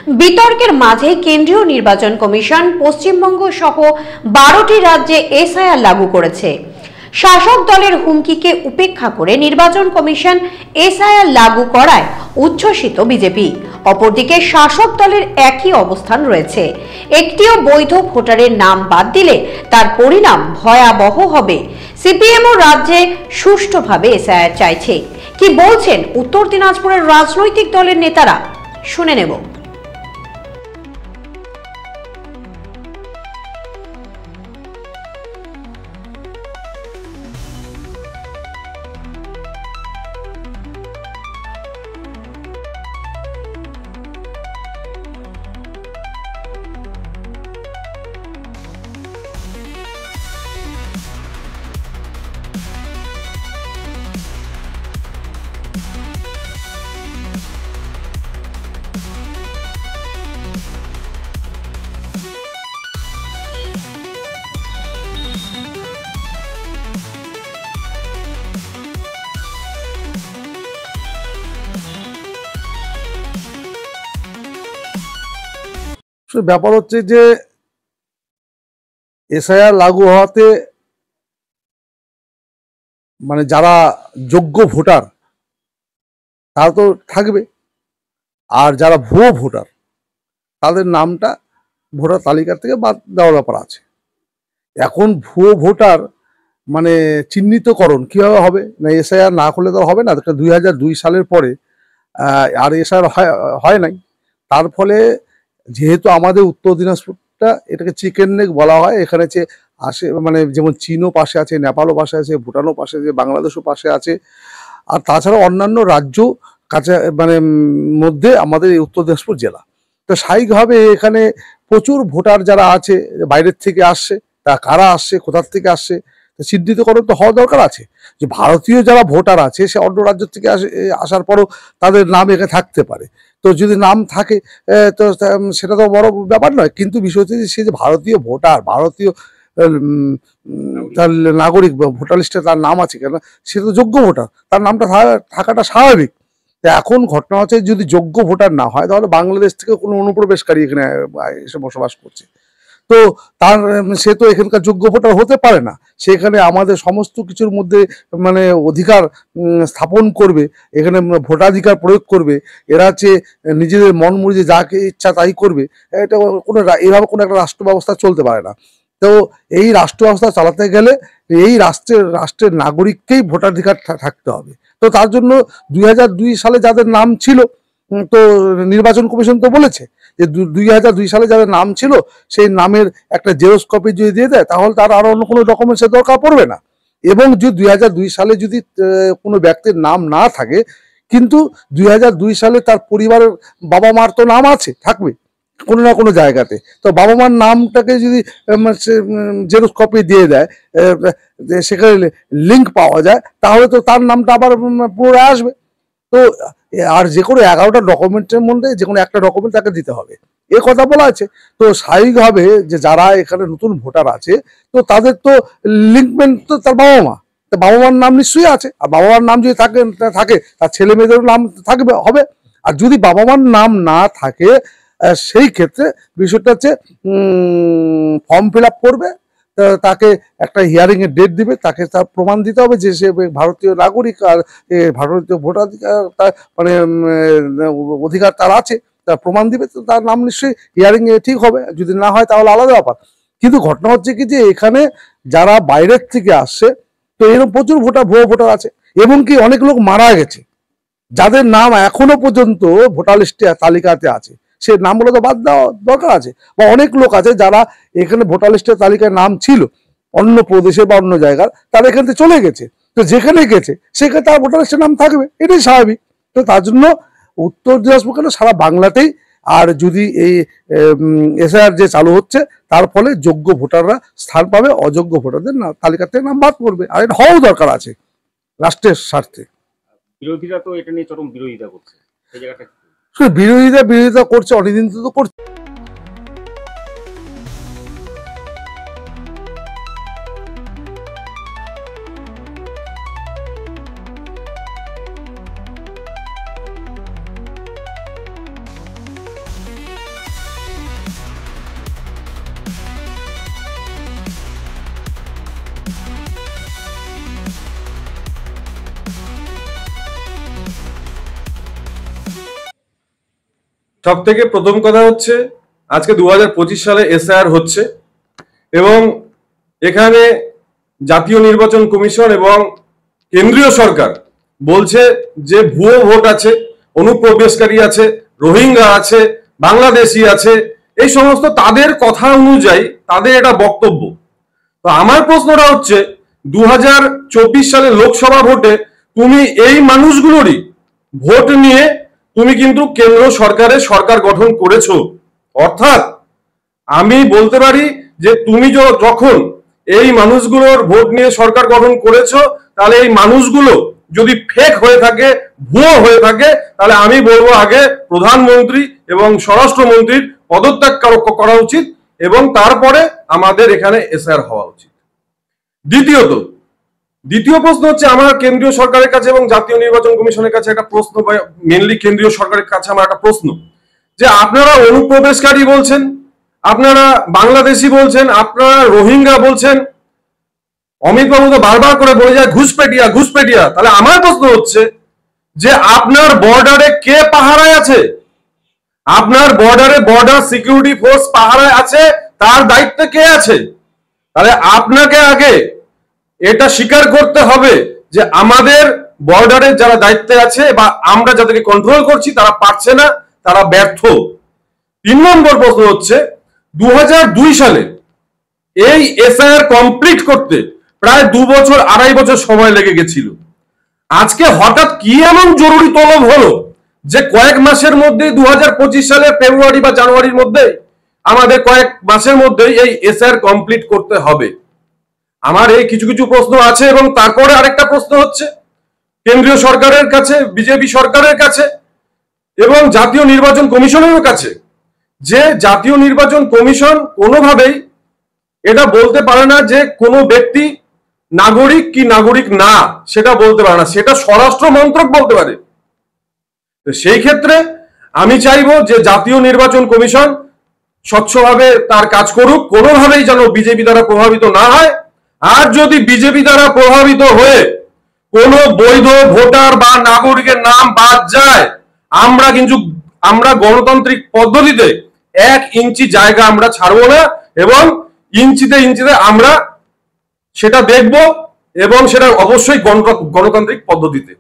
বিতর্কের মাঝে কেন্দ্রীয় নির্বাচন কমিশন পশ্চিমবঙ্গ সহ 12টি রাজ্যে এসআইআর লাগু করেছে। শাসক দলের হুমকিকে উপেক্ষা করে নির্বাচন কমিশন এসআইআর লাগু করায় উচ্ছ্বসিত বিজেপি। অপরদিকে শাসক দলের একই অবস্থান রয়েছে। একটিও বৈধ ভোটারের নাম বাদ দিলে তার পরিণাম ভয়াবহ হবে। সিপিএমও রাজ্যে সুষ্ঠুভাবে এসআইআর চাইছে। কি বলছেন উত্তর দিনাজপুরের রাজনৈতিক দলের নেতারা, শুনে নেব। ব্যাপার হচ্ছে যে এসআইআর লাগু হওয়াতে মানে যারা যোগ্য ভোটার তারা তো থাকবে, আর যারা ভুয়ো ভোটার তাদের নামটা ভোটার তালিকা থেকে বাদ দেওয়ার ব্যাপার আছে। এখন ভুয়ো ভোটার মানে চিহ্নিতকরণ কিভাবে হবে? না, এসআইআর না করলে তো হবে না। 2002 সালের পরে আর এসআইআর হয় নাই। তার ফলে যেহেতু আমাদের উত্তর দিনাজপুরটা এটাকে চিকেন নেক বলা হয়, এখানে আসে মানে যেমন চীনও পাশে আছে, নেপালও পাশে আছে, ভুটানও পাশে আছে, বাংলাদেশও পাশে আছে, আর তাছাড়া অন্যান্য রাজ্য কাছে মানে মধ্যে আমাদের এই উত্তর দিনাজপুর জেলা। তো স্বাভাবিকভাবে এখানে প্রচুর ভোটার যারা আছে বাইরের থেকে আসছে, তা কারা আসছে, কোথার থেকে আসছে চিহ্নিতকরণ তো হওয়া দরকার আছে। যে ভারতীয় যারা ভোটার আছে সে অন্য রাজ্য থেকে আসার পরও তাদের নাম এখানে থাকতে পারে। তো যদি নাম থাকে তো সেটা তো বড় ব্যাপার নয়, কিন্তু বিষয় হচ্ছে যে সে যে ভারতীয় ভোটার, ভারতীয় তার নাগরিক ভোটার লিস্টে তার নাম আছে, কেন সে তো যোগ্য ভোটার, তার নামটা থাকাটা স্বাভাবিক। এখন ঘটনা হচ্ছে যদি যোগ্য ভোটার না হয় তাহলে বাংলাদেশ থেকে কোনো অনুপ্রবেশকারী এখানে এসে বসবাস করছে, তো তার সে তো এখানকার যোগ্য ভোটার হতে পারে না। সেখানে আমাদের সমস্ত কিছুর মধ্যে মানে অধিকার স্থাপন করবে, এখানে ভোটাধিকার প্রয়োগ করবে, এরা হচ্ছে নিজেদের মন মর্জি যাকে ইচ্ছা তাই করবে। এটা কোনো এইভাবে কোনো একটা রাষ্ট্র ব্যবস্থা চলতে পারে না। তো এই রাষ্ট্র ব্যবস্থা চালাতে গেলে এই রাষ্ট্রের নাগরিককেই ভোটাধিকার থাকতে হবে। তো তার জন্য 2002 সালে যাদের নাম ছিল, তো নির্বাচন কমিশন তো বলেছে যে 2002 সালে যাদের নাম ছিল সেই নামের একটা জেরক্স কপি যদি দিয়ে দেয় তাহলে তার আরো অন্য কোনো ডকুমেন্টসের দরকার পড়বে না। এবং যদি 2002 সালে যদি কোনো ব্যক্তির নাম না থাকে, কিন্তু 2002 সালে তার পরিবারের বাবা মার তো নাম আছে, থাকবে কোনো না কোনো জায়গাতে। তো বাবা মার নামটাকে যদি জেরক্স কপি দিয়ে দেয়, সেখানে লিঙ্ক পাওয়া যায়, তাহলে তো তার নামটা আবার পুনরায় আসবে। তো আর যে কোনো 11টা ডকুমেন্টের মধ্যে যে কোনো একটা ডকুমেন্ট তাকে দিতে হবে, এ কথা বলা আছে। তো স্বাভাবিকভাবে যে যারা এখানে নতুন ভোটার আছে তো তাদের তো লিঙ্কমেন্ট তো তার বাবা মা, বাবা মার নাম নিশ্চয়ই আছে, আর বাবা মার নাম যদি থাকে তার ছেলে মেয়েদের নাম থাকবে হবে। আর যদি বাবা মার নাম না থাকে সেই ক্ষেত্রে বিষয়টা হচ্ছে ফর্ম ফিল আপ করবে, তাকে একটা হিয়ারিং এর ডেট দিবে, তাকে তার প্রমাণ দিতে হবে যে সে ভারতীয় নাগরিক আর ভারতীয় ভোটাধিকার তার মানে অধিকার তার আছে, তার প্রমাণ দিবে, তো তার নাম নিশ্চয়ই হিয়ারিং এ ঠিক হবে। যদি না হয় তাহলে আলাদা ব্যাপার। কিন্তু ঘটনা হচ্ছে কি যে এখানে যারা বাইরের থেকে আসছে তো এরকম প্রচুর ভুয়ো ভোটার আছে, এবং কি অনেক লোক মারা গেছে যাদের নাম এখনো পর্যন্ত ভোটার লিস্টে তালিকাতে আছে, সে নামগুলো তো বাদ দেওয়া দরকার আছে। বা অনেক লোক আছে যারা এখানে ভোটার লিস্টের তালিকায় নাম ছিল অন্য প্রদেশে বা অন্য জায়গার, তারা এখান থেকে চলে গেছে, তো যেখানে গেছে সেখানে তার ভোটার লিস্টের নাম থাকবে, এটাই স্বাভাবিক। তো তার জন্য উত্তর দিনাজপুর কেন সারা বাংলাতেই আর যদি এই এসআইআর যে চালু হচ্ছে তার ফলে যোগ্য ভোটাররা স্থান পাবে, অযোগ্য ভোটারদের তালিকা থেকে নাম বাদ পড়বে, আর এটা হওয়াও দরকার আছে রাষ্ট্রের স্বার্থে। বিরোধীরা তো এটা নিয়ে চরম বিরোধিতা করছে, এই জায়গাটা বিরোধিতা করছে, অনেকদিন তো করছে। সব থেকে প্রথম কথা হচ্ছে আজকে 2025 সালে এসআইআর হচ্ছে এবং এখানে জাতীয় নির্বাচন কমিশন এবং কেন্দ্রীয় সরকার বলছে যে ভুয়ো ভোট আছে, অনুপ্রবেশকারী আছে, রোহিঙ্গা আছে, বাংলাদেশি আছে, এই সমস্ত তাদের কথা অনুযায়ী তাদের এটা বক্তব্য। তো আমার প্রশ্নটা হচ্ছে 2024 সালে লোকসভা ভোটে তুমি এই মানুষগুলোরই ভোট নিয়ে তুমি কিন্তু কেন্দ্র সরকারের সরকার গঠন করেছো। অর্থাৎ আমি বলতে পারি যে তুমি যখন এই মানুষগুলোর ভোট নিয়ে সরকার গঠন করেছো, তাহলে এই মানুষগুলো যদি ফেক হয়ে থাকে, ভুয়ো হয়ে থাকে, তাহলে আমি বলবো আগে প্রধানমন্ত্রী এবং স্বরাষ্ট্রমন্ত্রীর পদত্যাগ করা উচিত এবং তারপরে আমাদের এখানে এসআইআর হওয়া উচিত। দ্বিতীয় প্রশ্ন হচ্ছে আমার কেন্দ্রীয় সরকারের কাছে এবং জাতীয় নির্বাচন কমিশনের কাছে একটা প্রশ্ন, মেনলি কেন্দ্রীয় সরকারের কাছে আমার একটা প্রশ্ন, যে আপনারা অনুপ্রবেশকারী বলছেন, আপনারা বাংলাদেশি বলছেন, আপনারা রোহিঙ্গা বলছেন, অমিত বাবু তো বারবার করে বলে যায় ঘুষপেটিয়া। তাহলে আমার প্রশ্ন হচ্ছে যে আপনার বর্ডারে কে পাহারায় আছে? আপনার বর্ডারে বর্ডার সিকিউরিটি ফোর্স পাহারায় আছে, তার দায়িত্বে কে আছে? তাহলে আপনাকে আগে এটা স্বীকার করতে হবে যে আমাদের বর্ডারে যারা দায়িত্বে আছে বা আমরা যাদেরকে কন্ট্রোল করছি তারা পারছে না, তারা ব্যর্থ। 3 নম্বর প্রশ্ন হচ্ছে 2002 সালে এই এসআইআর কমপ্লিট করতে প্রায় 2 বছর 2.5 বছর সময় লেগে গেছিল। আজকে হঠাৎ কি এমন জরুরি তলব হলো যে কয়েক মাসের মধ্যে 2025 সালের ফেব্রুয়ারি বা জানুয়ারির মধ্যে আমাদের কয়েক মাসের মধ্যেই এই এসআইআর কমপ্লিট করতে হবে? আমার এই কিছু প্রশ্ন আছে এবং তারপরে আরেকটা প্রশ্ন হচ্ছে কেন্দ্রীয় সরকারের কাছে, বিজেপি সরকারের কাছে এবং জাতীয় নির্বাচন কমিশনের কাছে, যে জাতীয় নির্বাচন কমিশন কোনোভাবেই এটা বলতে পারে না যে কোনো ব্যক্তি নাগরিক কি নাগরিক না, সেটা বলতে পারে না, সেটা স্বরাষ্ট্র মন্ত্রক বলতে পারে। সেই ক্ষেত্রে আমি চাইবো যে জাতীয় নির্বাচন কমিশন স্বচ্ছভাবে তার কাজ করুক, কোনোভাবেই যেন বিজেপি দ্বারা প্রভাবিত না হয়। আর যদি বিজেপি দ্বারা প্রভাবিত হয়ে কোনো বৈধ ভোটার বা নাগরিকের নাম বাদ যায়, আমরা গণতান্ত্রিক পদ্ধতিতে 1 ইঞ্চি জায়গা আমরা ছাড়বো না এবং ইঞ্চিতে আমরা সেটা দেখব এবং সেটা অবশ্যই গণতান্ত্রিক পদ্ধতিতে।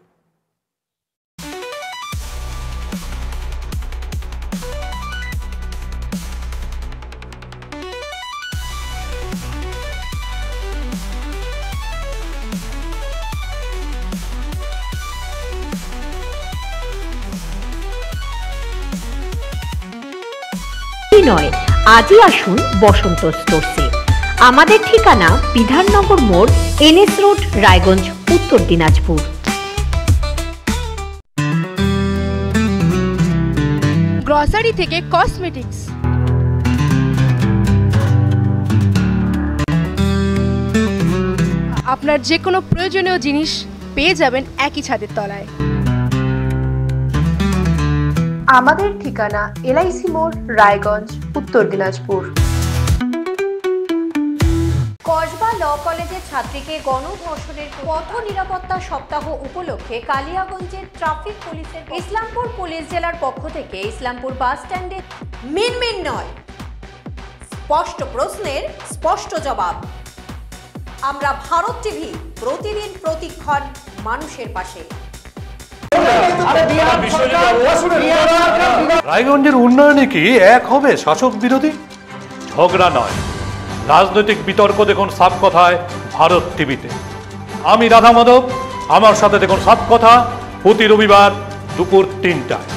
নয়, আজই আসুন বসন্ত স্টোরসে। আমাদের ঠিকানা বিধাননগর মোড়, NS রোড, রায়গঞ্জ, উত্তর দিনাজপুর। গ্রসারি থেকে কসমেটিক্স, আপনার যে কোনো প্রয়োজনীয় জিনিস পেয়ে যাবেন একই ছাদের তলায়। আমাদের ঠিকানা LIC মোড়, রায়গঞ্জ, উত্তর দিনাজপুর। কসবা ল কলেজের ছাত্রীকে গণধর্ষণের পথ নিরাপত্তা সপ্তাহ উপলক্ষে কালিয়াগঞ্জের ট্রাফিক পুলিশের ইসলামপুর পুলিশ জেলার পক্ষ থেকে ইসলামপুর বাস স্ট্যান্ডে মিনমিন নয়, স্পষ্ট প্রশ্নের স্পষ্ট জবাব। আমরা ভারত টিভি, প্রতিদিন প্রতিক্ষণ মানুষের পাশে। রায়গঞ্জের উন্নয়নে কি এক হবে শাসক বিরোধী? ঝগড়া নয়, রাজনৈতিক বিতর্ক দেখুন সাত কথায় ভারত টিভিতে। আমি রাধা মাধব, আমার সাথে দেখুন সাত কথা প্রতি রবিবার দুপুর 3টায়।